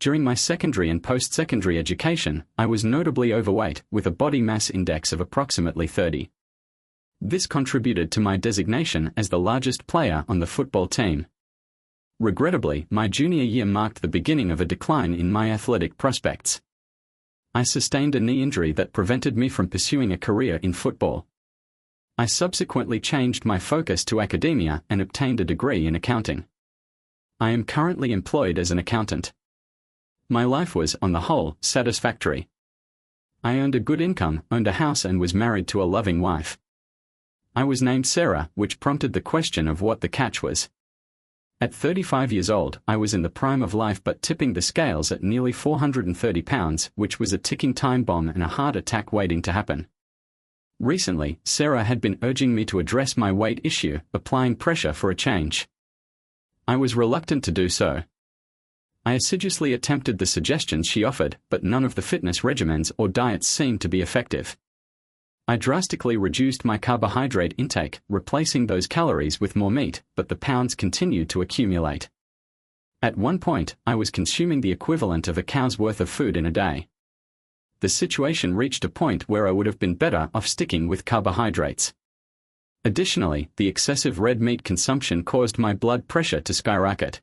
During my secondary and post-secondary education, I was notably overweight, with a body mass index of approximately 30. This contributed to my designation as the largest player on the football team. Regrettably, my junior year marked the beginning of a decline in my athletic prospects. I sustained a knee injury that prevented me from pursuing a career in football. I subsequently changed my focus to academia and obtained a degree in accounting. I am currently employed as an accountant. My life was, on the whole, satisfactory. I earned a good income, owned a house, and was married to a loving wife. I was named Sarah, which prompted the question of what the catch was. At 35 years old, I was in the prime of life but tipping the scales at nearly 430 pounds, which was a ticking time bomb and a heart attack waiting to happen. Recently, Sarah had been urging me to address my weight issue, applying pressure for a change. I was reluctant to do so. I assiduously attempted the suggestions she offered, but none of the fitness regimens or diets seemed to be effective. I drastically reduced my carbohydrate intake, replacing those calories with more meat, but the pounds continued to accumulate. At one point, I was consuming the equivalent of a cow's worth of food in a day. The situation reached a point where I would have been better off sticking with carbohydrates. Additionally, the excessive red meat consumption caused my blood pressure to skyrocket.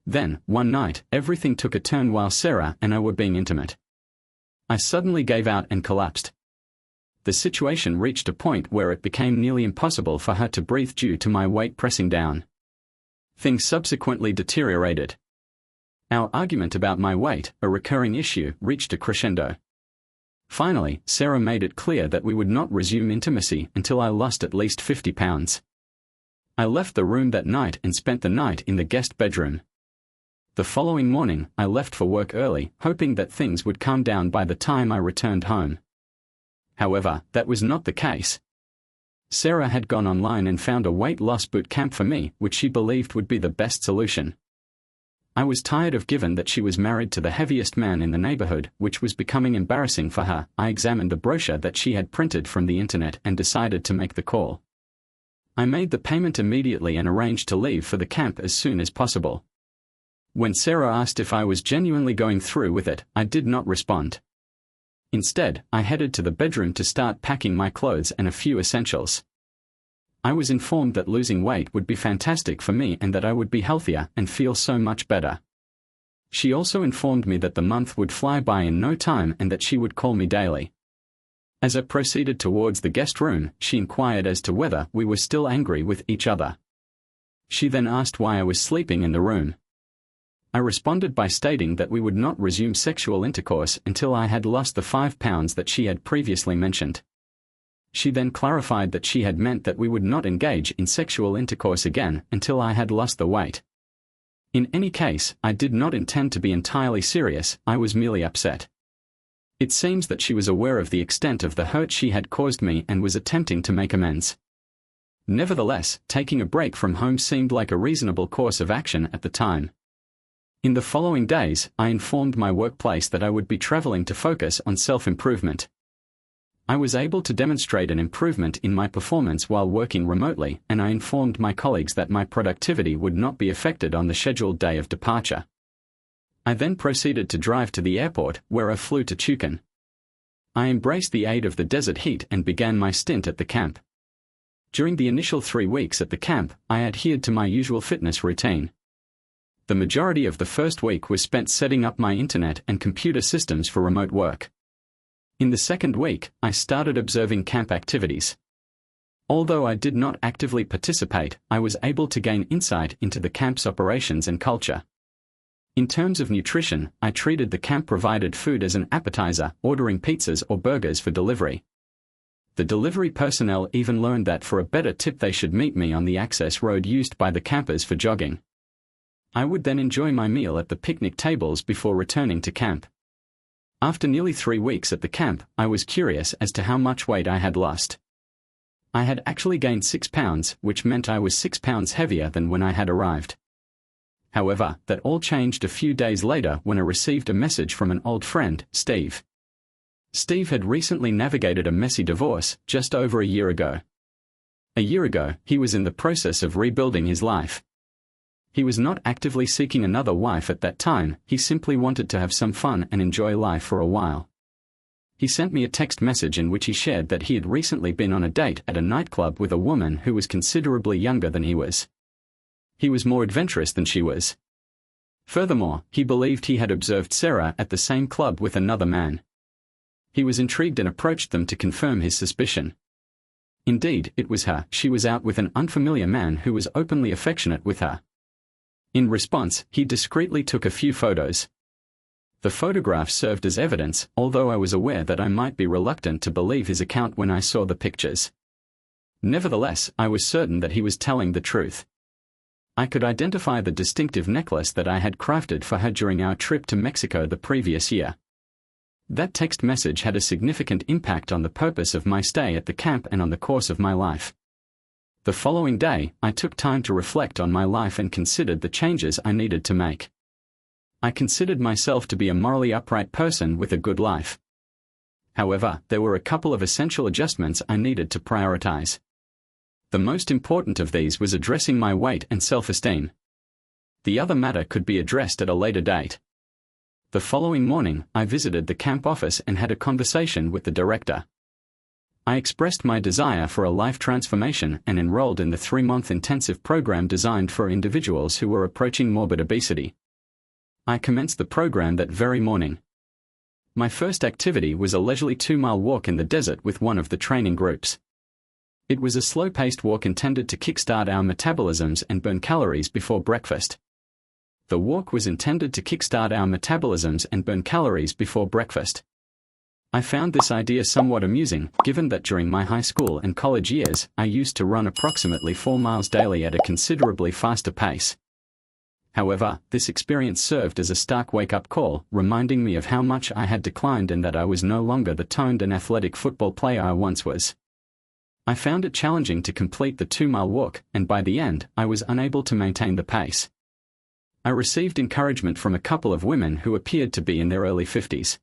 Then, one night, everything took a turn while Sarah and I were being intimate. I suddenly gave out and collapsed. The situation reached a point where it became nearly impossible for her to breathe due to my weight pressing down. Things subsequently deteriorated. Our argument about my weight, a recurring issue, reached a crescendo. Finally, Sarah made it clear that we would not resume intimacy until I lost at least 50 pounds. I left the room that night and spent the night in the guest bedroom. The following morning, I left for work early, hoping that things would calm down by the time I returned home. However, that was not the case. Sarah had gone online and found a weight loss boot camp for me, which she believed would be the best solution. I was tired of given that she was married to the heaviest man in the neighborhood, which was becoming embarrassing for her. I examined the brochure that she had printed from the internet and decided to make the call. I made the payment immediately and arranged to leave for the camp as soon as possible. When Sarah asked if I was genuinely going through with it, I did not respond. Instead, I headed to the bedroom to start packing my clothes and a few essentials. I was informed that losing weight would be fantastic for me and that I would be healthier and feel so much better. She also informed me that the month would fly by in no time and that she would call me daily. As I proceeded towards the guest room, she inquired as to whether we were still angry with each other. She then asked why I was sleeping in the room. I responded by stating that we would not resume sexual intercourse until I had lost the 5 pounds that she had previously mentioned. She then clarified that she had meant that we would not engage in sexual intercourse again until I had lost the weight. In any case, I did not intend to be entirely serious, I was merely upset. It seems that she was aware of the extent of the hurt she had caused me and was attempting to make amends. Nevertheless, taking a break from home seemed like a reasonable course of action at the time. In the following days, I informed my workplace that I would be traveling to focus on self-improvement. I was able to demonstrate an improvement in my performance while working remotely, and I informed my colleagues that my productivity would not be affected on the scheduled day of departure. I then proceeded to drive to the airport, where I flew to Chukan. I embraced the aid of the desert heat and began my stint at the camp. During the initial 3 weeks at the camp, I adhered to my usual fitness routine. The majority of the first week was spent setting up my internet and computer systems for remote work. In the second week, I started observing camp activities. Although I did not actively participate, I was able to gain insight into the camp's operations and culture. In terms of nutrition, I treated the camp-provided food as an appetizer, ordering pizzas or burgers for delivery. The delivery personnel even learned that for a better tip they should meet me on the access road used by the campers for jogging. I would then enjoy my meal at the picnic tables before returning to camp. After nearly 3 weeks at the camp, I was curious as to how much weight I had lost. I had actually gained 6 pounds, which meant I was 6 pounds heavier than when I had arrived. However, that all changed a few days later when I received a message from an old friend, Steve. Steve had recently navigated a messy divorce just over a year ago. A year ago, he was in the process of rebuilding his life. He was not actively seeking another wife at that time, he simply wanted to have some fun and enjoy life for a while. He sent me a text message in which he shared that he had recently been on a date at a nightclub with a woman who was considerably younger than he was. He was more adventurous than she was. Furthermore, he believed he had observed Sarah at the same club with another man. He was intrigued and approached them to confirm his suspicion. Indeed, it was her. She was out with an unfamiliar man who was openly affectionate with her. In response, he discreetly took a few photos. The photographs served as evidence, although I was aware that I might be reluctant to believe his account when I saw the pictures. Nevertheless, I was certain that he was telling the truth. I could identify the distinctive necklace that I had crafted for her during our trip to Mexico the previous year. That text message had a significant impact on the purpose of my stay at the camp and on the course of my life. The following day, I took time to reflect on my life and considered the changes I needed to make. I considered myself to be a morally upright person with a good life. However, there were a couple of essential adjustments I needed to prioritize. The most important of these was addressing my weight and self-esteem. The other matter could be addressed at a later date. The following morning, I visited the camp office and had a conversation with the director. I expressed my desire for a life transformation and enrolled in the 3-month intensive program designed for individuals who were approaching morbid obesity. I commenced the program that very morning. My first activity was a leisurely 2-mile walk in the desert with one of the training groups. It was a slow-paced walk intended to kickstart our metabolisms and burn calories before breakfast. The walk was intended to kickstart our metabolisms and burn calories before breakfast. I found this idea somewhat amusing, given that during my high school and college years, I used to run approximately 4 miles daily at a considerably faster pace. However, this experience served as a stark wake-up call, reminding me of how much I had declined and that I was no longer the toned and athletic football player I once was. I found it challenging to complete the 2-mile walk, and by the end, I was unable to maintain the pace. I received encouragement from a couple of women who appeared to be in their early 50s.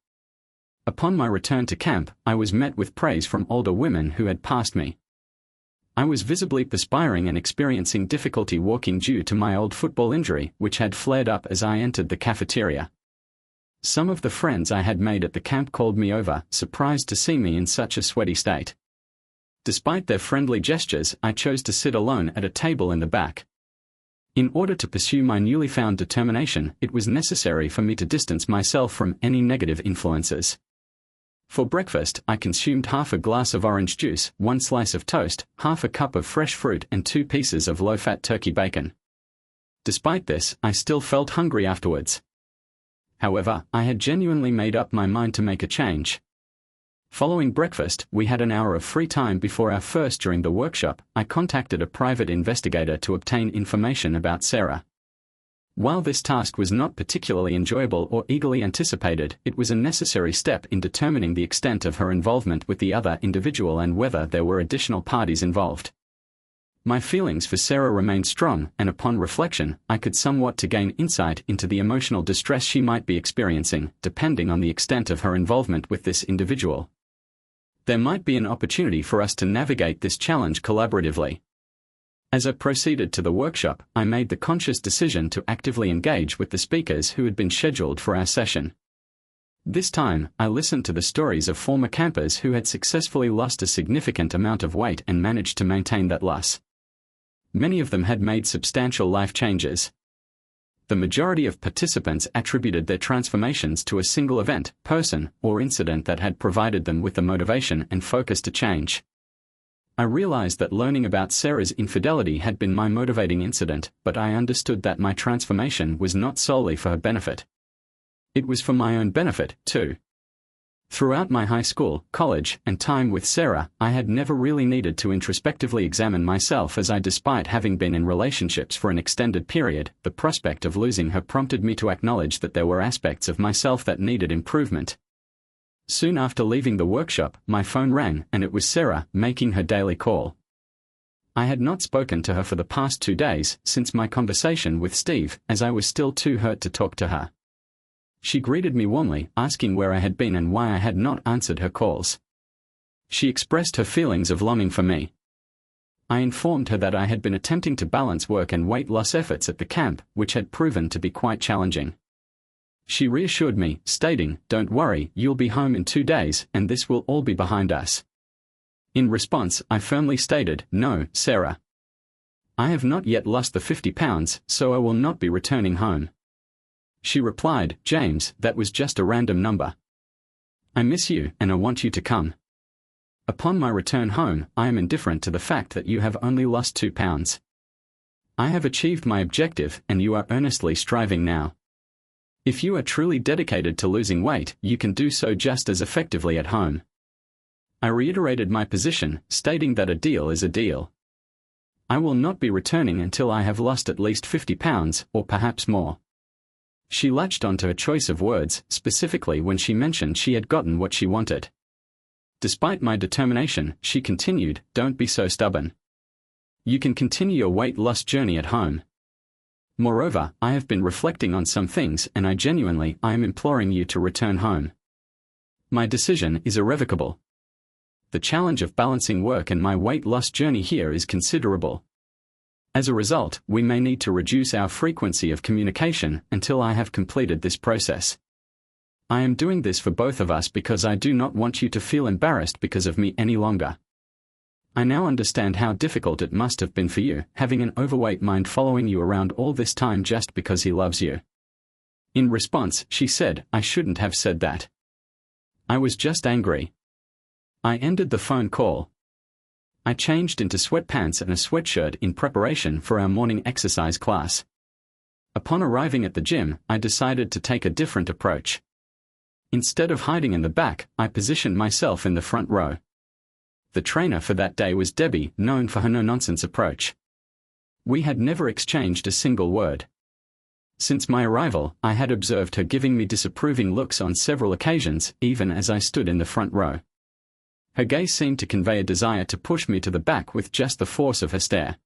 Upon my return to camp, I was met with praise from older women who had passed me. I was visibly perspiring and experiencing difficulty walking due to my old football injury, which had flared up as I entered the cafeteria. Some of the friends I had made at the camp called me over, surprised to see me in such a sweaty state. Despite their friendly gestures, I chose to sit alone at a table in the back. In order to pursue my newly found determination, it was necessary for me to distance myself from any negative influences. For breakfast, I consumed half a glass of orange juice, 1 slice of toast, half a cup of fresh fruit and 2 pieces of low-fat turkey bacon. Despite this, I still felt hungry afterwards. However, I had genuinely made up my mind to make a change. Following breakfast, we had an hour of free time before our first. During the workshop, I contacted a private investigator to obtain information about Sarah. While this task was not particularly enjoyable or eagerly anticipated, it was a necessary step in determining the extent of her involvement with the other individual and whether there were additional parties involved. My feelings for Sarah remained strong, and upon reflection, I could somewhat to gain insight into the emotional distress she might be experiencing, depending on the extent of her involvement with this individual. There might be an opportunity for us to navigate this challenge collaboratively. As I proceeded to the workshop, I made the conscious decision to actively engage with the speakers who had been scheduled for our session. This time, I listened to the stories of former campers who had successfully lost a significant amount of weight and managed to maintain that loss. Many of them had made substantial life changes. The majority of participants attributed their transformations to a single event, person, or incident that had provided them with the motivation and focus to change. I realized that learning about Sarah's infidelity had been my motivating incident, but I understood that my transformation was not solely for her benefit. It was for my own benefit, too. Throughout my high school, college, and time with Sarah, I had never really needed to introspectively examine myself, as despite having been in relationships for an extended period, the prospect of losing her prompted me to acknowledge that there were aspects of myself that needed improvement. Soon after leaving the workshop, my phone rang, and it was Sarah, making her daily call. I had not spoken to her for the past 2 days, since my conversation with Steve, as I was still too hurt to talk to her. She greeted me warmly, asking where I had been and why I had not answered her calls. She expressed her feelings of longing for me. I informed her that I had been attempting to balance work and weight loss efforts at the camp, which had proven to be quite challenging. She reassured me, stating, "Don't worry, you'll be home in 2 days, and this will all be behind us." In response, I firmly stated, "No, Sarah. I have not yet lost the 50 pounds, so I will not be returning home." She replied, "James, that was just a random number. I miss you, and I want you to come. Upon my return home, I am indifferent to the fact that you have only lost 2 pounds. I have achieved my objective, and you are earnestly striving now. If you are truly dedicated to losing weight, you can do so just as effectively at home." I reiterated my position, stating that a deal is a deal. I will not be returning until I have lost at least 50 pounds, or perhaps more. She latched onto her choice of words, specifically when she mentioned she had gotten what she wanted. Despite my determination, she continued, "Don't be so stubborn. You can continue your weight loss journey at home. Moreover, I have been reflecting on some things and I am imploring you to return home. My decision is irrevocable. The challenge of balancing work and my weight loss journey here is considerable. As a result, we may need to reduce our frequency of communication until I have completed this process. I am doing this for both of us because I do not want you to feel embarrassed because of me any longer. I now understand how difficult it must have been for you, having an overweight mind following you around all this time just because he loves you." In response, she said, "I shouldn't have said that. I was just angry." I ended the phone call. I changed into sweatpants and a sweatshirt in preparation for our morning exercise class. Upon arriving at the gym, I decided to take a different approach. Instead of hiding in the back, I positioned myself in the front row. The trainer for that day was Debbie, known for her no-nonsense approach. We had never exchanged a single word. Since my arrival, I had observed her giving me disapproving looks on several occasions, even as I stood in the front row. Her gaze seemed to convey a desire to push me to the back with just the force of her stare.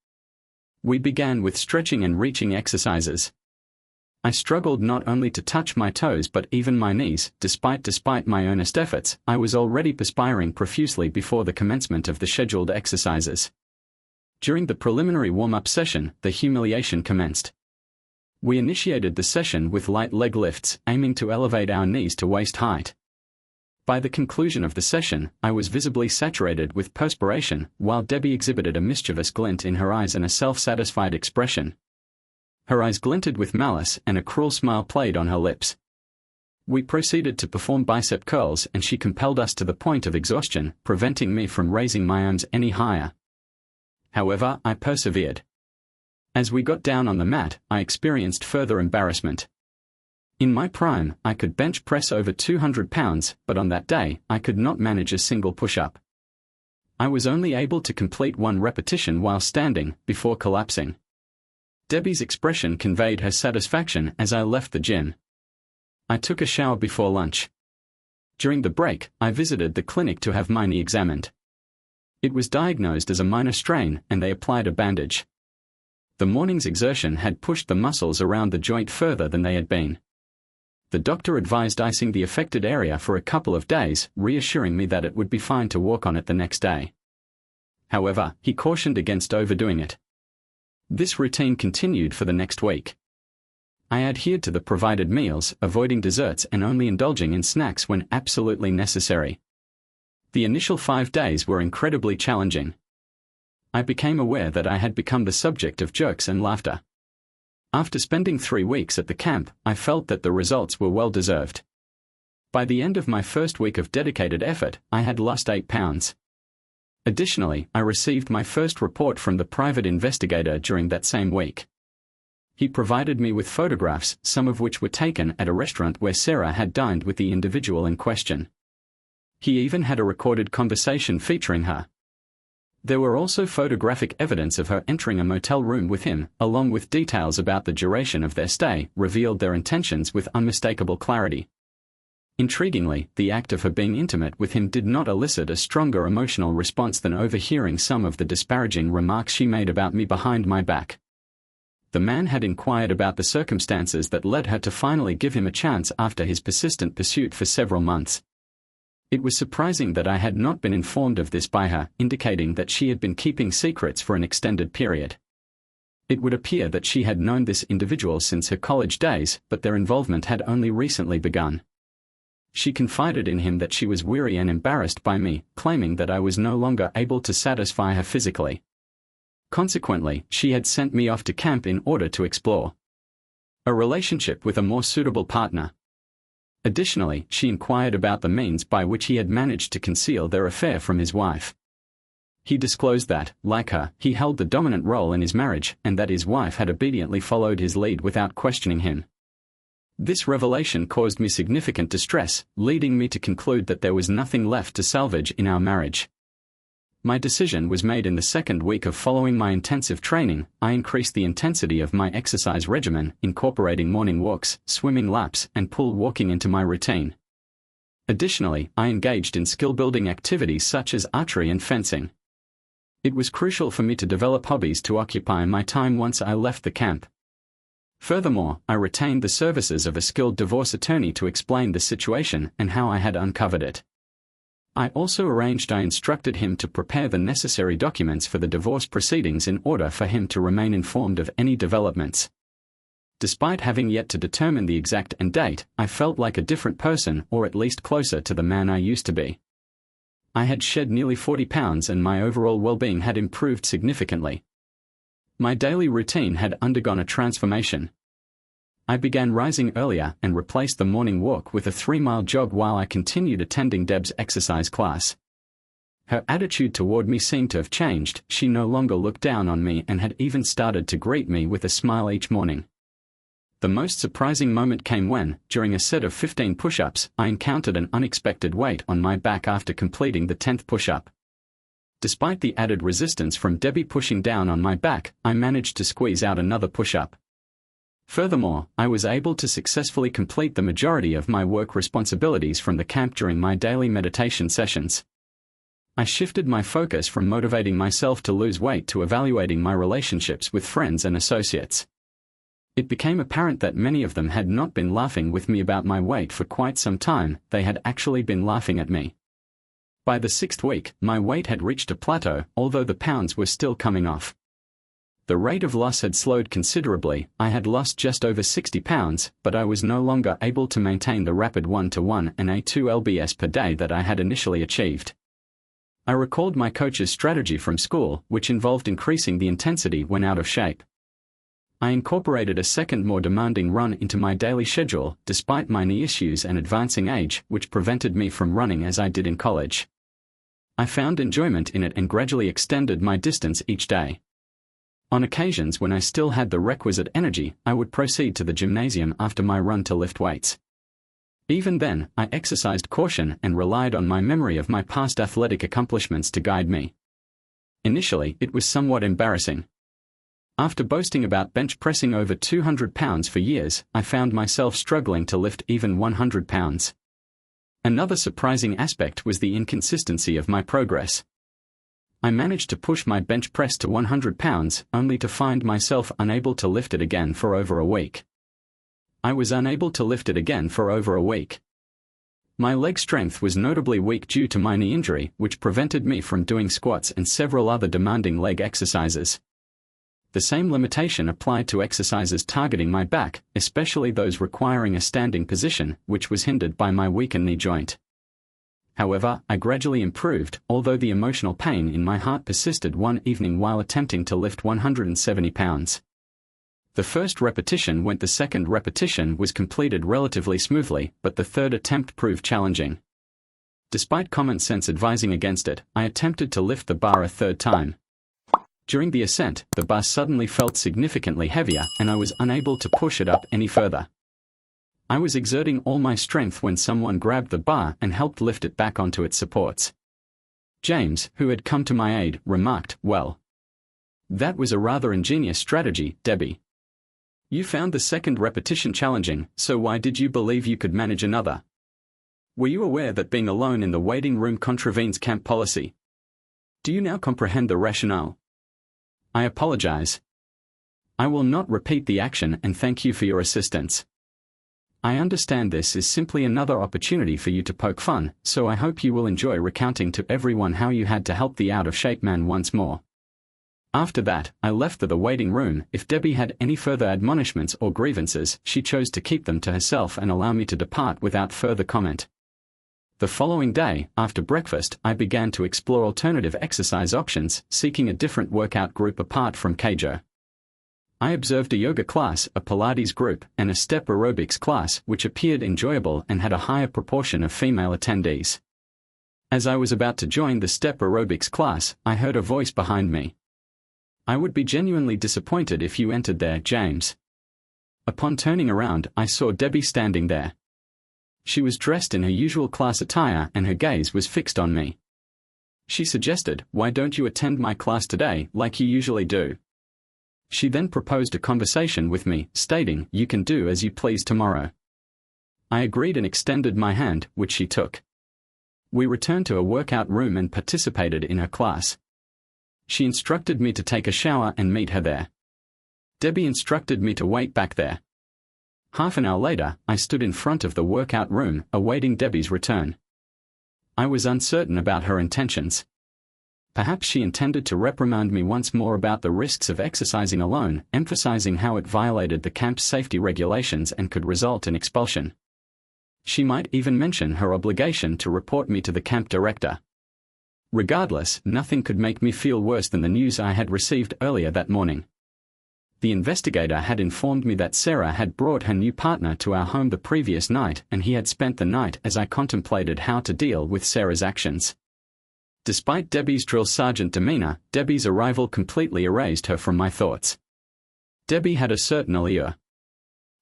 We began with stretching and reaching exercises. I struggled not only to touch my toes but even my knees. Despite my earnest efforts, I was already perspiring profusely before the commencement of the scheduled exercises. During the preliminary warm-up session, the humiliation commenced. We initiated the session with light leg lifts, aiming to elevate our knees to waist height. By the conclusion of the session, I was visibly saturated with perspiration, while Debbie exhibited a mischievous glint in her eyes and a self-satisfied expression. Her eyes glinted with malice and a cruel smile played on her lips. We proceeded to perform bicep curls and she compelled us to the point of exhaustion, preventing me from raising my arms any higher. However, I persevered. As we got down on the mat, I experienced further embarrassment. In my prime, I could bench press over 200 pounds, but on that day, I could not manage a single push-up. I was only able to complete 1 repetition while standing, before collapsing. Debbie's expression conveyed her satisfaction as I left the gym. I took a shower before lunch. During the break, I visited the clinic to have my knee examined. It was diagnosed as a minor strain and they applied a bandage. The morning's exertion had pushed the muscles around the joint further than they had been. The doctor advised icing the affected area for a couple of days, reassuring me that it would be fine to walk on it the next day. However, he cautioned against overdoing it. This routine continued for the next week. I adhered to the provided meals, avoiding desserts and only indulging in snacks when absolutely necessary. The initial 5 days were incredibly challenging. I became aware that I had become the subject of jokes and laughter. After spending 3 weeks at the camp, I felt that the results were well deserved. By the end of my first week of dedicated effort, I had lost 8 pounds. Additionally, I received my first report from the private investigator during that same week. He provided me with photographs, some of which were taken at a restaurant where Sarah had dined with the individual in question. He even had a recorded conversation featuring her. There were also photographic evidence of her entering a motel room with him, along with details about the duration of their stay, revealed their intentions with unmistakable clarity. Intriguingly, the act of her being intimate with him did not elicit a stronger emotional response than overhearing some of the disparaging remarks she made about me behind my back. The man had inquired about the circumstances that led her to finally give him a chance after his persistent pursuit for several months. It was surprising that I had not been informed of this by her, indicating that she had been keeping secrets for an extended period. It would appear that she had known this individual since her college days, but their involvement had only recently begun. She confided in him that she was weary and embarrassed by me, claiming that I was no longer able to satisfy her physically. Consequently, she had sent me off to camp in order to explore a relationship with a more suitable partner. Additionally, she inquired about the means by which he had managed to conceal their affair from his wife. He disclosed that, like her, he held the dominant role in his marriage, and that his wife had obediently followed his lead without questioning him. This revelation caused me significant distress, leading me to conclude that there was nothing left to salvage in our marriage. My decision was made in the second week of following my intensive training. I increased the intensity of my exercise regimen, incorporating morning walks, swimming laps, and pool walking into my routine. Additionally, I engaged in skill-building activities such as archery and fencing. It was crucial for me to develop hobbies to occupy my time once I left the camp. Furthermore, I retained the services of a skilled divorce attorney to explain the situation and how I had uncovered it. I instructed him to prepare the necessary documents for the divorce proceedings in order for him to remain informed of any developments. Despite having yet to determine the exact end date, I felt like a different person, or at least closer to the man I used to be. I had shed nearly 40 pounds and my overall well-being had improved significantly. My daily routine had undergone a transformation. I began rising earlier and replaced the morning walk with a 3-mile jog while I continued attending Deb's exercise class. Her attitude toward me seemed to have changed. She no longer looked down on me and had even started to greet me with a smile each morning. The most surprising moment came when, during a set of 15 push-ups, I encountered an unexpected weight on my back after completing the 10th push-up. Despite the added resistance from Debbie pushing down on my back, I managed to squeeze out another push-up. Furthermore, I was able to successfully complete the majority of my work responsibilities from the camp during my daily meditation sessions. I shifted my focus from motivating myself to lose weight to evaluating my relationships with friends and associates. It became apparent that many of them had not been laughing with me about my weight for quite some time, they had actually been laughing at me. By the 6th week, my weight had reached a plateau, although the pounds were still coming off. The rate of loss had slowed considerably. I had lost just over 60 pounds, but I was no longer able to maintain the rapid 1-to-1 and A2 lbs per day that I had initially achieved. I recalled my coach's strategy from school, which involved increasing the intensity when out of shape. I incorporated a second more demanding run into my daily schedule, despite my knee issues and advancing age, which prevented me from running as I did in college. I found enjoyment in it and gradually extended my distance each day. On occasions when I still had the requisite energy, I would proceed to the gymnasium after my run to lift weights. Even then, I exercised caution and relied on my memory of my past athletic accomplishments to guide me. Initially, it was somewhat embarrassing. After boasting about bench pressing over 200 pounds for years, I found myself struggling to lift even 100 pounds. Another surprising aspect was the inconsistency of my progress. I managed to push my bench press to 100 pounds, only to find myself unable to lift it again for over a week. I was unable to lift it again for over a week. My leg strength was notably weak due to my knee injury, which prevented me from doing squats and several other demanding leg exercises. The same limitation applied to exercises targeting my back, especially those requiring a standing position, which was hindered by my weakened knee joint. However, I gradually improved, although the emotional pain in my heart persisted one evening while attempting to lift 170 pounds. The first repetition went, the second repetition was completed relatively smoothly, but the third attempt proved challenging. Despite common sense advising against it, I attempted to lift the bar a third time. During the ascent, the bar suddenly felt significantly heavier, and I was unable to push it up any further. I was exerting all my strength when someone grabbed the bar and helped lift it back onto its supports. James, who had come to my aid, remarked, "Well, that was a rather ingenious strategy, Debbie. You found the second repetition challenging, so why did you believe you could manage another? Were you aware that being alone in the waiting room contravenes camp policy? Do you now comprehend the rationale? I apologize. I will not repeat the action and thank you for your assistance." I understand this is simply another opportunity for you to poke fun, so I hope you will enjoy recounting to everyone how you had to help the out-of-shape man once more. After that, I left the waiting room. If Debbie had any further admonishments or grievances, she chose to keep them to herself and allow me to depart without further comment. The following day, after breakfast, I began to explore alternative exercise options, seeking a different workout group apart from Keijo. I observed a yoga class, a Pilates group, and a step aerobics class, which appeared enjoyable and had a higher proportion of female attendees. As I was about to join the step aerobics class, I heard a voice behind me. "I would be genuinely disappointed if you entered there, James." Upon turning around, I saw Debbie standing there. She was dressed in her usual class attire and her gaze was fixed on me. She suggested, "Why don't you attend my class today, like you usually do?" She then proposed a conversation with me, stating, "You can do as you please tomorrow." I agreed and extended my hand, which she took. We returned to a workout room and participated in her class. She instructed me to take a shower and meet her there. Debbie instructed me to wait back there. Half an hour later, I stood in front of the workout room, awaiting Debbie's return. I was uncertain about her intentions. Perhaps she intended to reprimand me once more about the risks of exercising alone, emphasizing how it violated the camp's safety regulations and could result in expulsion. She might even mention her obligation to report me to the camp director. Regardless, nothing could make me feel worse than the news I had received earlier that morning. The investigator had informed me that Sarah had brought her new partner to our home the previous night and he had spent the night as I contemplated how to deal with Sarah's actions. Despite Debbie's drill sergeant demeanor, Debbie's arrival completely erased her from my thoughts. Debbie had a certain allure.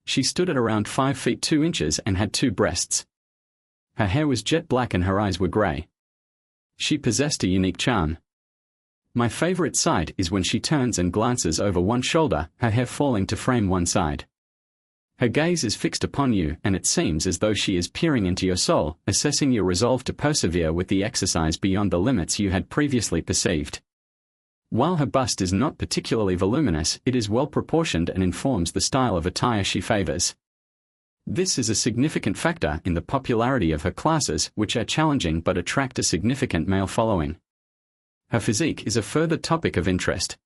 She stood at around 5 feet 2 inches and had 2 breasts. Her hair was jet black and her eyes were grey. She possessed a unique charm. My favorite sight is when she turns and glances over one shoulder, her hair falling to frame one side. Her gaze is fixed upon you and it seems as though she is peering into your soul, assessing your resolve to persevere with the exercise beyond the limits you had previously perceived. While her bust is not particularly voluminous, it is well proportioned and informs the style of attire she favors. This is a significant factor in the popularity of her classes, which are challenging but attract a significant male following. Her physique is a further topic of interest.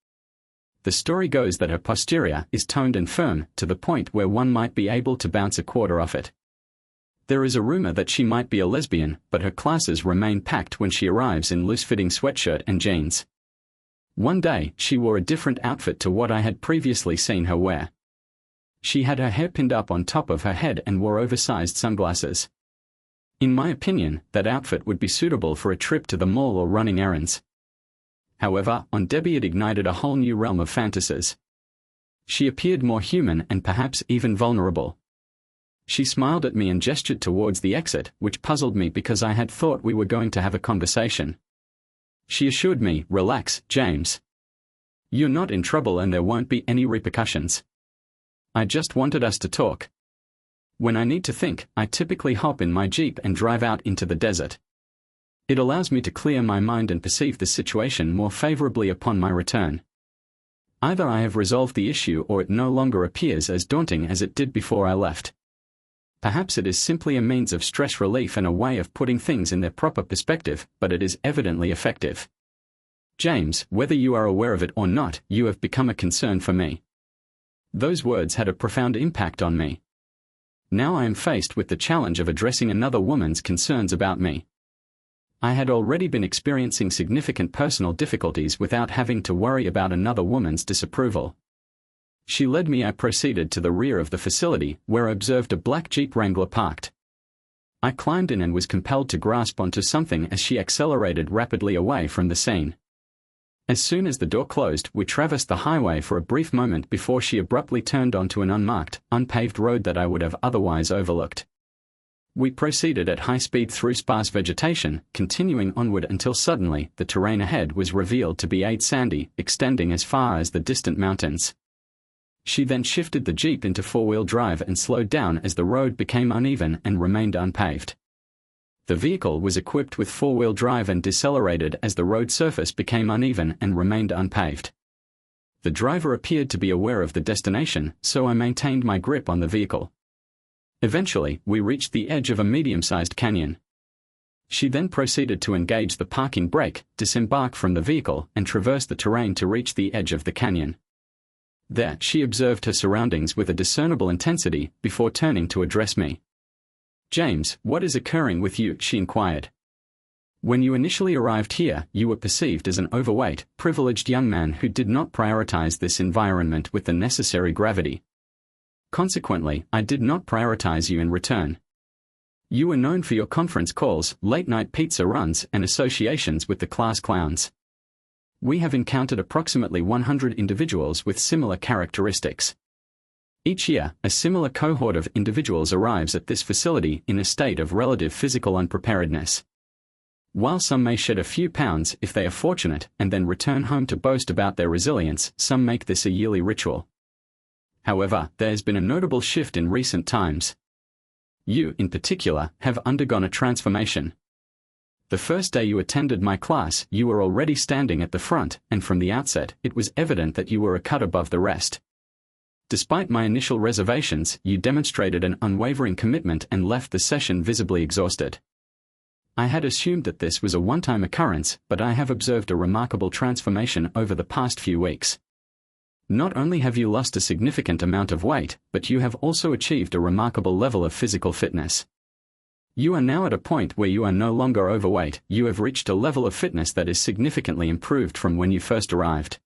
The story goes that her posterior is toned and firm, to the point where one might be able to bounce a quarter off it. There is a rumor that she might be a lesbian, but her classes remain packed when she arrives in loose-fitting sweatshirt and jeans. One day, she wore a different outfit to what I had previously seen her wear. She had her hair pinned up on top of her head and wore oversized sunglasses. In my opinion, that outfit would be suitable for a trip to the mall or running errands. However, on Debbie it ignited a whole new realm of fantasies. She appeared more human and perhaps even vulnerable. She smiled at me and gestured towards the exit, which puzzled me because I had thought we were going to have a conversation. She assured me, "Relax, James. You're not in trouble and there won't be any repercussions. I just wanted us to talk. When I need to think, I typically hop in my Jeep and drive out into the desert. It allows me to clear my mind and perceive the situation more favorably upon my return. Either I have resolved the issue or it no longer appears as daunting as it did before I left. Perhaps it is simply a means of stress relief and a way of putting things in their proper perspective, but it is evidently effective. James, whether you are aware of it or not, you have become a concern for me." Those words had a profound impact on me. Now I am faced with the challenge of addressing another woman's concerns about me. I had already been experiencing significant personal difficulties without having to worry about another woman's disapproval. She led me. I proceeded to the rear of the facility, where I observed a black Jeep Wrangler parked. I climbed in and was compelled to grasp onto something as she accelerated rapidly away from the scene. As soon as the door closed, we traversed the highway for a brief moment before she abruptly turned onto an unmarked, unpaved road that I would have otherwise overlooked. We proceeded at high speed through sparse vegetation, continuing onward until suddenly, the terrain ahead was revealed to be sandy, extending as far as the distant mountains. She then shifted the Jeep into four-wheel drive and slowed down as the road became uneven and remained unpaved. The vehicle was equipped with four-wheel drive and decelerated as the road surface became uneven and remained unpaved. The driver appeared to be aware of the destination, so I maintained my grip on the vehicle. Eventually, we reached the edge of a medium-sized canyon. She then proceeded to engage the parking brake, disembark from the vehicle, and traverse the terrain to reach the edge of the canyon. There, she observed her surroundings with a discernible intensity before turning to address me. "James, what is occurring with you?" she inquired. "When you initially arrived here, you were perceived as an overweight, privileged young man who did not prioritize this environment with the necessary gravity. Consequently, I did not prioritize you in return. You were known for your conference calls, late-night pizza runs, and associations with the class clowns. We have encountered approximately 100 individuals with similar characteristics. Each year, a similar cohort of individuals arrives at this facility in a state of relative physical unpreparedness. While some may shed a few pounds if they are fortunate and then return home to boast about their resilience, some make this a yearly ritual. However, there has been a notable shift in recent times. You, in particular, have undergone a transformation. The first day you attended my class, you were already standing at the front, and from the outset, it was evident that you were a cut above the rest. Despite my initial reservations, you demonstrated an unwavering commitment and left the session visibly exhausted. I had assumed that this was a one-time occurrence, but I have observed a remarkable transformation over the past few weeks. Not only have you lost a significant amount of weight, but you have also achieved a remarkable level of physical fitness. You are now at a point where you are no longer overweight. You have reached a level of fitness that is significantly improved from when you first arrived.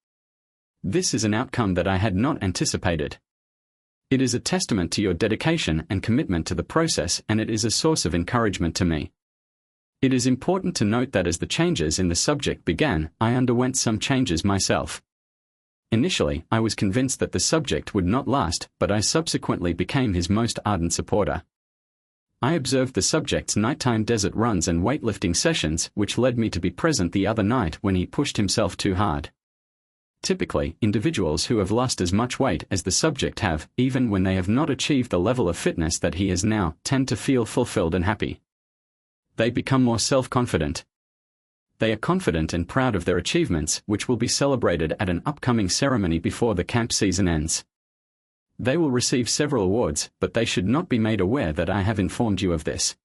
This is an outcome that I had not anticipated. It is a testament to your dedication and commitment to the process, and it is a source of encouragement to me. It is important to note that as the changes in the subject began, I underwent some changes myself. Initially, I was convinced that the subject would not last, but I subsequently became his most ardent supporter. I observed the subject's nighttime desert runs and weightlifting sessions, which led me to be present the other night when he pushed himself too hard. Typically, individuals who have lost as much weight as the subject have, even when they have not achieved the level of fitness that he has now, tend to feel fulfilled and happy. They become more self-confident. They are confident and proud of their achievements, which will be celebrated at an upcoming ceremony before the camp season ends. They will receive several awards, but they should not be made aware that I have informed you of this.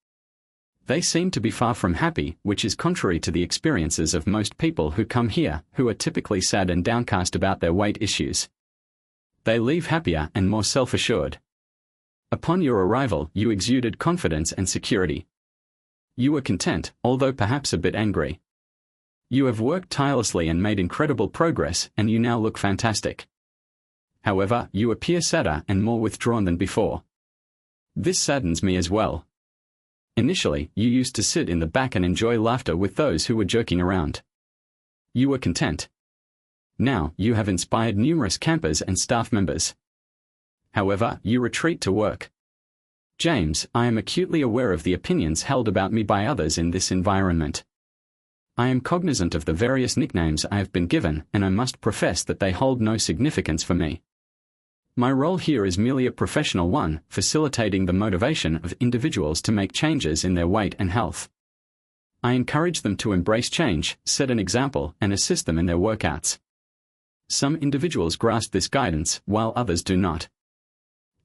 They seem to be far from happy, which is contrary to the experiences of most people who come here, who are typically sad and downcast about their weight issues. They leave happier and more self-assured. Upon your arrival, you exuded confidence and security. You were content, although perhaps a bit angry. You have worked tirelessly and made incredible progress, and you now look fantastic. However, you appear sadder and more withdrawn than before. This saddens me as well. Initially, you used to sit in the back and enjoy laughter with those who were joking around. You were content. Now, you have inspired numerous campers and staff members. However, you retreat to work. James, I am acutely aware of the opinions held about me by others in this environment. I am cognizant of the various nicknames I have been given, and I must profess that they hold no significance for me. My role here is merely a professional one, facilitating the motivation of individuals to make changes in their weight and health. I encourage them to embrace change, set an example, and assist them in their workouts. Some individuals grasp this guidance, while others do not.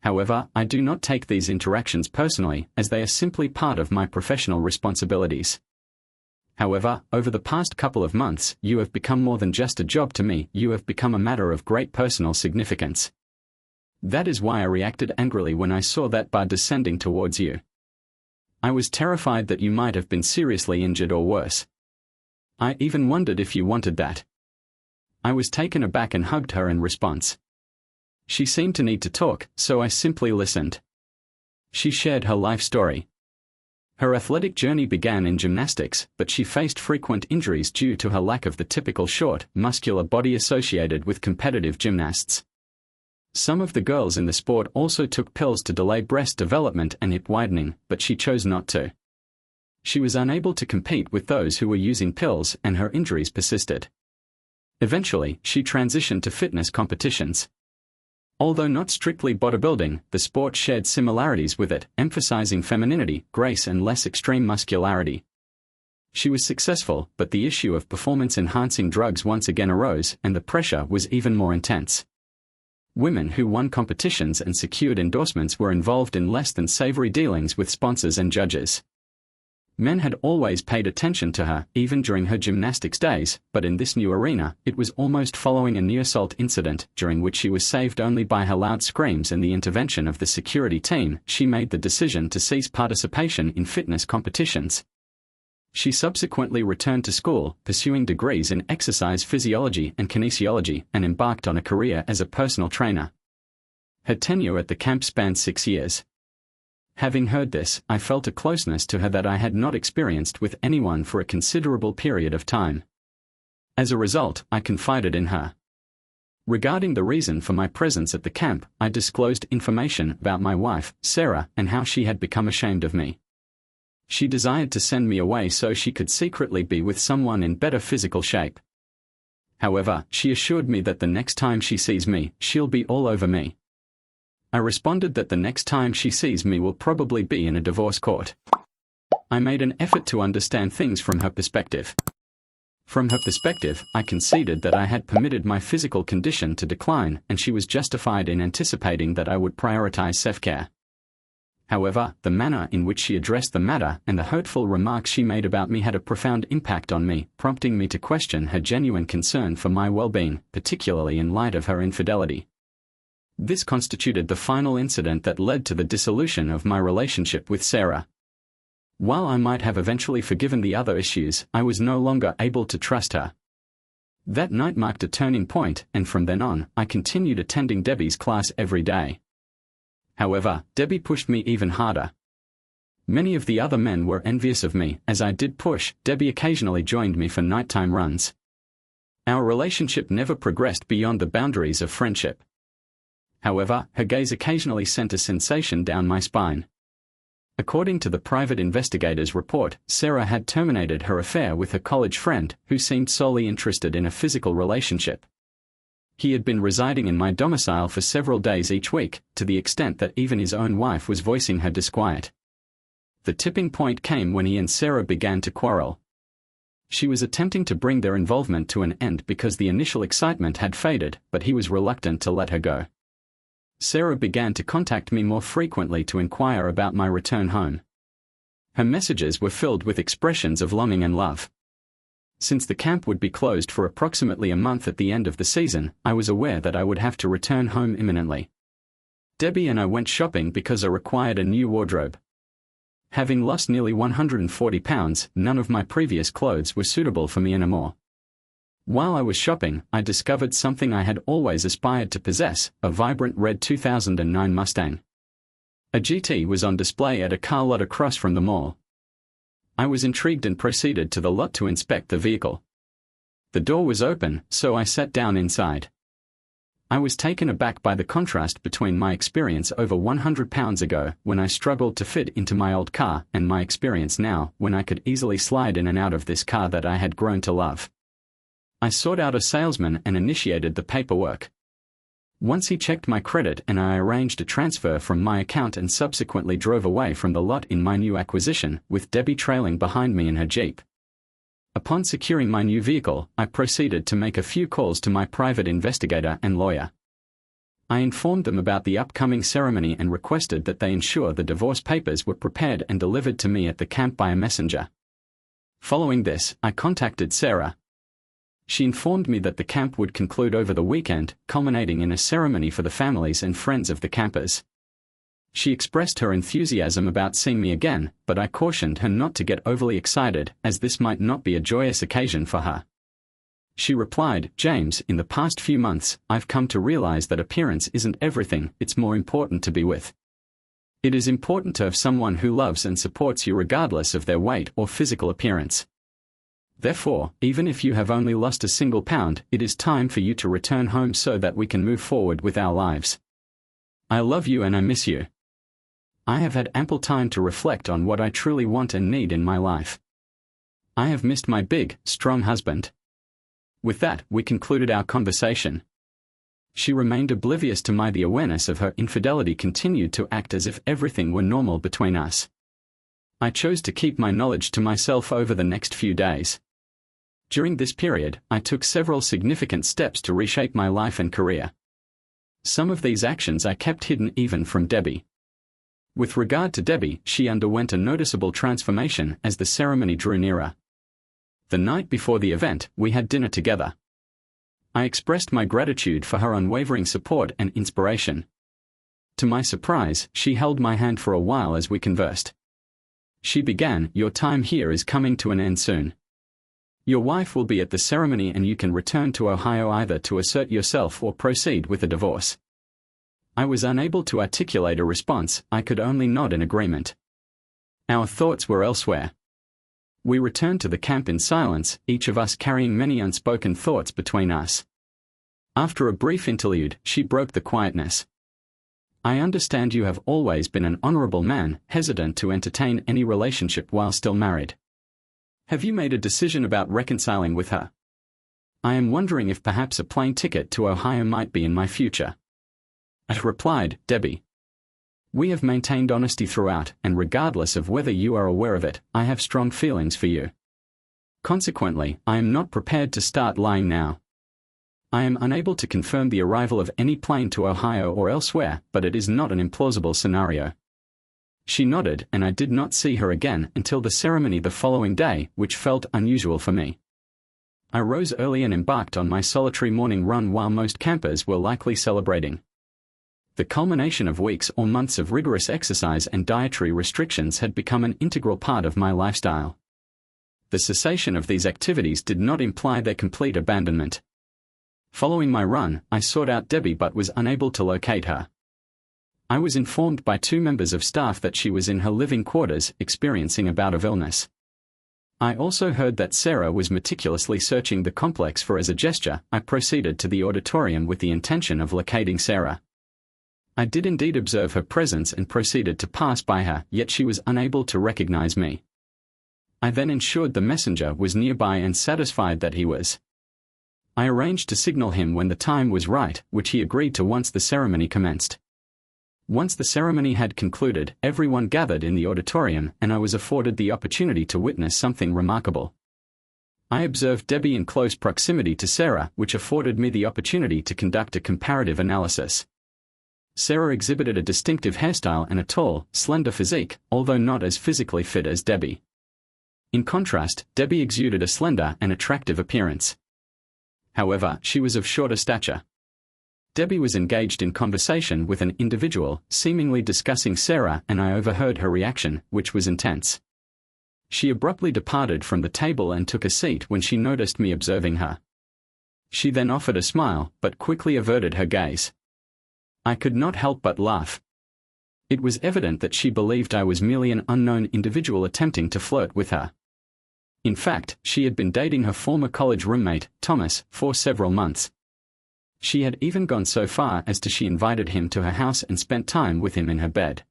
However, I do not take these interactions personally, as they are simply part of my professional responsibilities. However, over the past couple of months, you have become more than just a job to me. You have become a matter of great personal significance. That is why I reacted angrily when I saw that bar descending towards you. I was terrified that you might have been seriously injured or worse. I even wondered if you wanted that. I was taken aback and hugged her in response. She seemed to need to talk, so I simply listened. She shared her life story. Her athletic journey began in gymnastics, but she faced frequent injuries due to her lack of the typical short, muscular body associated with competitive gymnasts. Some of the girls in the sport also took pills to delay breast development and hip widening, but she chose not to. She was unable to compete with those who were using pills, and her injuries persisted. Eventually, she transitioned to fitness competitions. Although not strictly bodybuilding, the sport shared similarities with it, emphasizing femininity, grace, and less extreme muscularity. She was successful, but the issue of performance-enhancing drugs once again arose, and the pressure was even more intense. Women who won competitions and secured endorsements were involved in less than savory dealings with sponsors and judges. Men had always paid attention to her, even during her gymnastics days, but in this new arena, it was almost following a near-assault incident, during which she was saved only by her loud screams and the intervention of the security team. She made the decision to cease participation in fitness competitions. She subsequently returned to school, pursuing degrees in exercise physiology and kinesiology, and embarked on a career as a personal trainer. Her tenure at the camp spanned 6 years. Having heard this, I felt a closeness to her that I had not experienced with anyone for a considerable period of time. As a result, I confided in her. Regarding the reason for my presence at the camp, I disclosed information about my wife, Sarah, and how she had become ashamed of me. She desired to send me away so she could secretly be with someone in better physical shape. However, she assured me that the next time she sees me, she'll be all over me. I responded that the next time she sees me will probably be in a divorce court. I made an effort to understand things from her perspective. From her perspective, I conceded that I had permitted my physical condition to decline, and she was justified in anticipating that I would prioritize self-care. However, the manner in which she addressed the matter and the hurtful remarks she made about me had a profound impact on me, prompting me to question her genuine concern for my well-being, particularly in light of her infidelity. This constituted the final incident that led to the dissolution of my relationship with Sarah. While I might have eventually forgiven the other issues, I was no longer able to trust her. That night marked a turning point, and from then on, I continued attending Debbie's class every day. However, Debbie pushed me even harder. Many of the other men were envious of me. As I did push, Debbie occasionally joined me for nighttime runs. Our relationship never progressed beyond the boundaries of friendship. However, her gaze occasionally sent a sensation down my spine. According to the private investigator's report, Sarah had terminated her affair with her college friend, who seemed solely interested in a physical relationship. He had been residing in my domicile for several days each week, to the extent that even his own wife was voicing her disquiet. The tipping point came when he and Sarah began to quarrel. She was attempting to bring their involvement to an end because the initial excitement had faded, but he was reluctant to let her go. Sarah began to contact me more frequently to inquire about my return home. Her messages were filled with expressions of longing and love. Since the camp would be closed for approximately a month at the end of the season, I was aware that I would have to return home imminently. Debbie and I went shopping because I required a new wardrobe. Having lost nearly 140 pounds, none of my previous clothes were suitable for me anymore. While I was shopping, I discovered something I had always aspired to possess, a vibrant red 2009 Mustang. A GT was on display at a car lot across from the mall. I was intrigued and proceeded to the lot to inspect the vehicle. The door was open, so I sat down inside. I was taken aback by the contrast between my experience over 100 pounds ago, when I struggled to fit into my old car, and my experience now, when I could easily slide in and out of this car that I had grown to love. I sought out a salesman and initiated the paperwork. Once he checked my credit and I arranged a transfer from my account and subsequently drove away from the lot in my new acquisition, with Debbie trailing behind me in her Jeep. Upon securing my new vehicle, I proceeded to make a few calls to my private investigator and lawyer. I informed them about the upcoming ceremony and requested that they ensure the divorce papers were prepared and delivered to me at the camp by a messenger. Following this, I contacted Sarah. She informed me that the camp would conclude over the weekend, culminating in a ceremony for the families and friends of the campers. She expressed her enthusiasm about seeing me again, but I cautioned her not to get overly excited, as this might not be a joyous occasion for her. She replied, "James, in the past few months, I've come to realize that appearance isn't everything. It's more important to be with. It is important to have someone who loves and supports you regardless of their weight or physical appearance. Therefore, even if you have only lost a single pound, it is time for you to return home so that we can move forward with our lives. I love you and I miss you. I have had ample time to reflect on what I truly want and need in my life. I have missed my big, strong husband." With that, we concluded our conversation. She remained oblivious to me. The awareness of her infidelity continued to act as if everything were normal between us. I chose to keep my knowledge to myself over the next few days. During this period, I took several significant steps to reshape my life and career. Some of these actions I kept hidden even from Debbie. With regard to Debbie, she underwent a noticeable transformation as the ceremony drew nearer. The night before the event, we had dinner together. I expressed my gratitude for her unwavering support and inspiration. To my surprise, she held my hand for a while as we conversed. She began, "Your time here is coming to an end soon. Your wife will be at the ceremony and you can return to Ohio either to assert yourself or proceed with a divorce." I was unable to articulate a response, I could only nod in agreement. Our thoughts were elsewhere. We returned to the camp in silence, each of us carrying many unspoken thoughts between us. After a brief interlude, she broke the quietness. "I understand you have always been an honorable man, hesitant to entertain any relationship while still married. Have you made a decision about reconciling with her? I am wondering if perhaps a plane ticket to Ohio might be in my future." I replied, "Debbie, we have maintained honesty throughout, and regardless of whether you are aware of it, I have strong feelings for you. Consequently, I am not prepared to start lying now. I am unable to confirm the arrival of any plane to Ohio or elsewhere, but it is not an implausible scenario." She nodded, and I did not see her again until the ceremony the following day, which felt unusual for me. I rose early and embarked on my solitary morning run while most campers were likely celebrating. The culmination of weeks or months of rigorous exercise and dietary restrictions had become an integral part of my lifestyle. The cessation of these activities did not imply their complete abandonment. Following my run, I sought out Debbie but was unable to locate her. I was informed by 2 members of staff that she was in her living quarters, experiencing a bout of illness. I also heard that Sarah was meticulously searching the complex for as a gesture. I proceeded to the auditorium with the intention of locating Sarah. I did indeed observe her presence and proceeded to pass by her, yet she was unable to recognize me. I then ensured the messenger was nearby and satisfied that he was. I arranged to signal him when the time was right, which he agreed to once the ceremony commenced. Once the ceremony had concluded, everyone gathered in the auditorium and I was afforded the opportunity to witness something remarkable. I observed Debbie in close proximity to Sarah, which afforded me the opportunity to conduct a comparative analysis. Sarah exhibited a distinctive hairstyle and a tall, slender physique, although not as physically fit as Debbie. In contrast, Debbie exuded a slender and attractive appearance. However, she was of shorter stature. Debbie was engaged in conversation with an individual, seemingly discussing Sarah, and I overheard her reaction, which was intense. She abruptly departed from the table and took a seat when she noticed me observing her. She then offered a smile, but quickly averted her gaze. I could not help but laugh. It was evident that she believed I was merely an unknown individual attempting to flirt with her. In fact, she had been dating her former college roommate, Thomas, for several months. She had even gone so far as to she invited him to her house and spent time with him in her bed.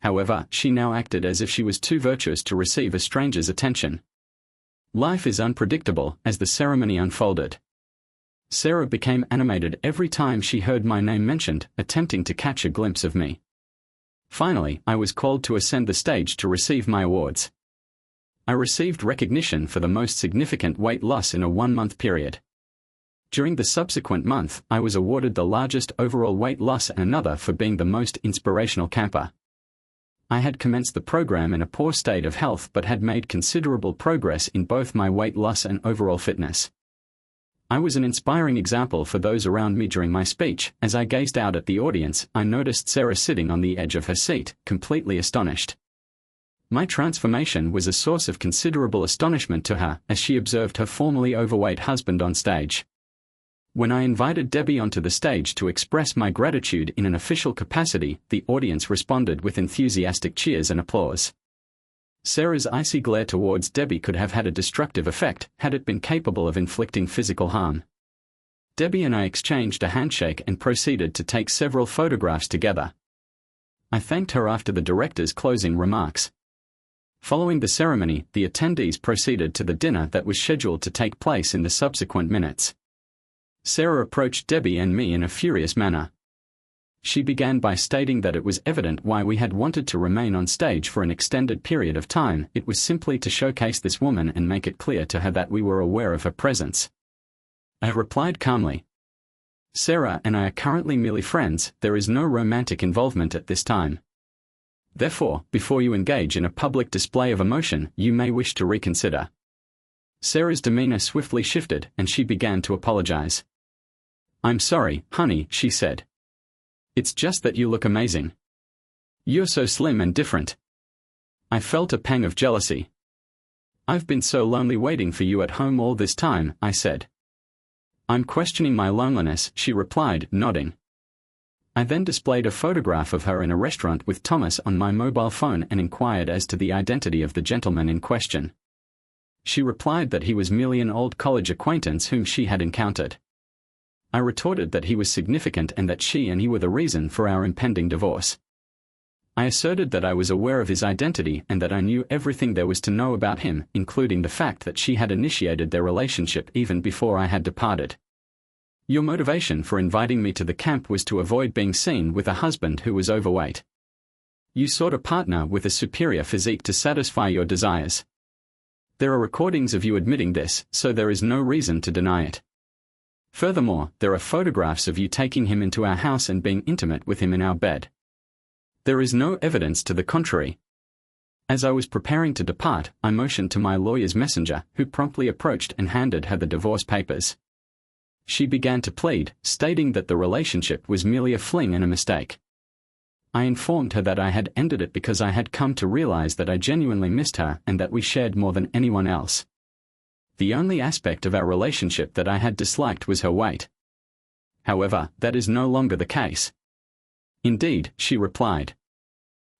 However, she now acted as if she was too virtuous to receive a stranger's attention. Life is unpredictable. As the ceremony unfolded, Sarah became animated every time she heard my name mentioned, attempting to catch a glimpse of me. Finally, I was called to ascend the stage to receive my awards. I received recognition for the most significant weight loss in a 1-month period. During the subsequent month, I was awarded the largest overall weight loss and another for being the most inspirational camper. I had commenced the program in a poor state of health but had made considerable progress in both my weight loss and overall fitness. I was an inspiring example for those around me during my speech. As I gazed out at the audience, I noticed Sarah sitting on the edge of her seat, completely astonished. My transformation was a source of considerable astonishment to her, as she observed her formerly overweight husband on stage. When I invited Debbie onto the stage to express my gratitude in an official capacity, the audience responded with enthusiastic cheers and applause. Sarah's icy glare towards Debbie could have had a destructive effect had it been capable of inflicting physical harm. Debbie and I exchanged a handshake and proceeded to take several photographs together. I thanked her after the director's closing remarks. Following the ceremony, the attendees proceeded to the dinner that was scheduled to take place in the subsequent minutes. Sarah approached Debbie and me in a furious manner. She began by stating that it was evident why we had wanted to remain on stage for an extended period of time. It was simply to showcase this woman and make it clear to her that we were aware of her presence. I replied calmly, Sarah and I are currently merely friends. There is no romantic involvement at this time. Therefore, before you engage in a public display of emotion, you may wish to reconsider." Sarah's demeanor swiftly shifted, and she began to apologize. "I'm sorry, honey," she said. "It's just that you look amazing. You're so slim and different." I felt a pang of jealousy. "I've been so lonely waiting for you at home all this time," I said. "I'm questioning my loneliness," she replied, nodding. I then displayed a photograph of her in a restaurant with Thomas on my mobile phone and inquired as to the identity of the gentleman in question. She replied that he was merely an old college acquaintance whom she had encountered. I retorted that he was significant and that she and he were the reason for our impending divorce. I asserted that I was aware of his identity and that I knew everything there was to know about him, including the fact that she had initiated their relationship even before I had departed. "Your motivation for inviting me to the camp was to avoid being seen with a husband who was overweight. You sought a partner with a superior physique to satisfy your desires. There are recordings of you admitting this, so there is no reason to deny it. Furthermore, there are photographs of you taking him into our house and being intimate with him in our bed. There is no evidence to the contrary." As I was preparing to depart, I motioned to my lawyer's messenger, who promptly approached and handed her the divorce papers. She began to plead, stating that the relationship was merely a fling and a mistake. I informed her that I had ended it because I had come to realize that I genuinely missed her and that we shared more than anyone else. The only aspect of our relationship that I had disliked was her weight. However, that is no longer the case. "Indeed," she replied.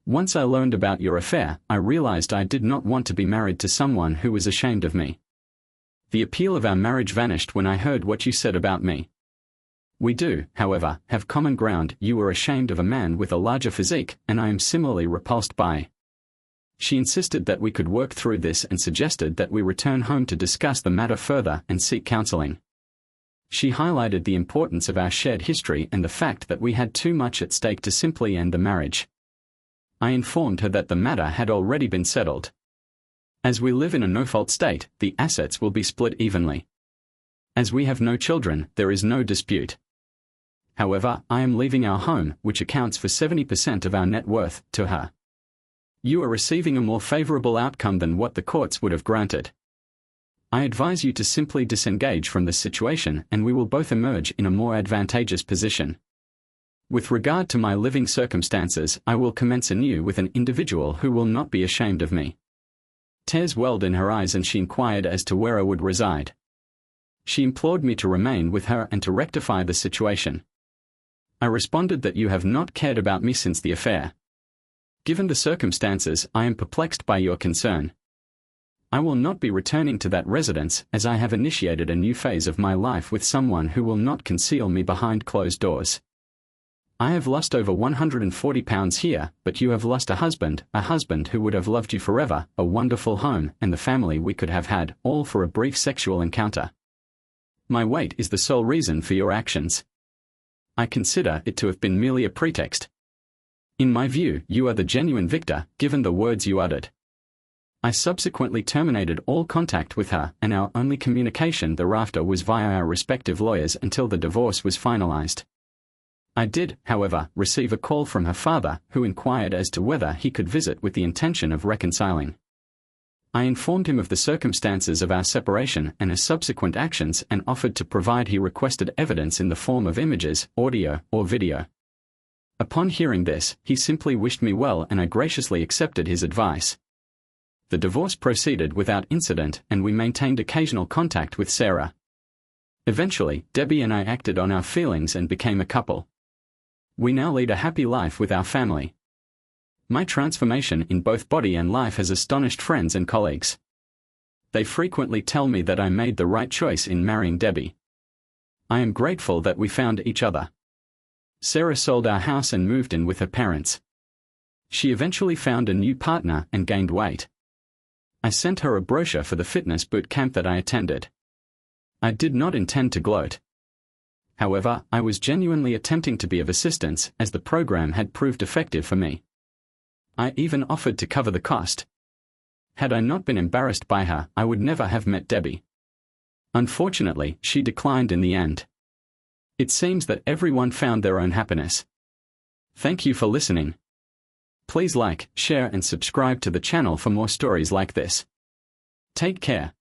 "Once I learned about your affair, I realized I did not want to be married to someone who was ashamed of me. The appeal of our marriage vanished when I heard what you said about me. We do, however, have common ground. You were ashamed of a man with a larger physique, and I am similarly repulsed by." She insisted that we could work through this and suggested that we return home to discuss the matter further and seek counseling. She highlighted the importance of our shared history and the fact that we had too much at stake to simply end the marriage. I informed her that the matter had already been settled. As we live in a no-fault state, the assets will be split evenly. As we have no children, there is no dispute. However, I am leaving our home, which accounts for 70% of our net worth, to her. You are receiving a more favorable outcome than what the courts would have granted. I advise you to simply disengage from this situation and we will both emerge in a more advantageous position. With regard to my living circumstances, I will commence anew with an individual who will not be ashamed of me." Tears welled in her eyes and she inquired as to where I would reside. She implored me to remain with her and to rectify the situation. I responded that you have not cared about me since the affair. Given the circumstances, I am perplexed by your concern. I will not be returning to that residence, as I have initiated a new phase of my life with someone who will not conceal me behind closed doors. I have lost over 140 pounds here, but you have lost a husband who would have loved you forever, a wonderful home, and the family we could have had, all for a brief sexual encounter. My weight is the sole reason for your actions. I consider it to have been merely a pretext. In my view, you are the genuine victor, given the words you uttered. I subsequently terminated all contact with her, and our only communication thereafter was via our respective lawyers until the divorce was finalized. I did, however, receive a call from her father, who inquired as to whether he could visit with the intention of reconciling. I informed him of the circumstances of our separation and his subsequent actions and offered to provide he requested evidence in the form of images, audio, or video. Upon hearing this, he simply wished me well and I graciously accepted his advice. The divorce proceeded without incident and we maintained occasional contact with Sarah. Eventually, Debbie and I acted on our feelings and became a couple. We now lead a happy life with our family. My transformation in both body and life has astonished friends and colleagues. They frequently tell me that I made the right choice in marrying Debbie. I am grateful that we found each other. Sarah sold our house and moved in with her parents. She eventually found a new partner and gained weight. I sent her a brochure for the fitness boot camp that I attended. I did not intend to gloat. However, I was genuinely attempting to be of assistance, as the program had proved effective for me. I even offered to cover the cost. Had I not been embarrassed by her, I would never have met Debbie. Unfortunately, she declined in the end. It seems that everyone found their own happiness. Thank you for listening. Please like, share and subscribe to the channel for more stories like this. Take care.